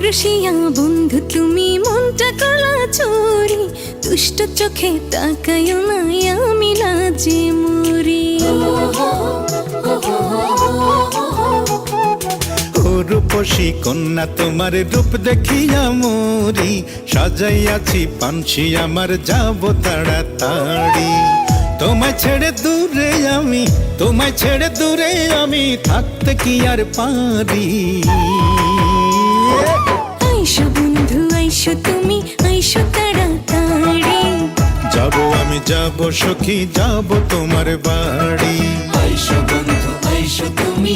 রসিয়া বন্ধু তুমি মনটা কলা চোরি, দুষ্ট চোখে তাকায়ও না আমি লাজে মরি। রূপসী কন্যা তোমার রূপ দেখিয়া মরি, সাজাইয়াছি পানসি আমার যাব তাড়াতাড়ি। তোমায় ছেড়ে দূরে আমি, তোমায় ছেড়ে দূরে আমি থাকতে কি আর পারি। আইসো বন্ধু আইসো তুমি আইসো তাড়াতাড়ি, যাবো আমি যাব সখী যাব তোমার বাড়ি। আইসো বন্ধু আইসো তুমি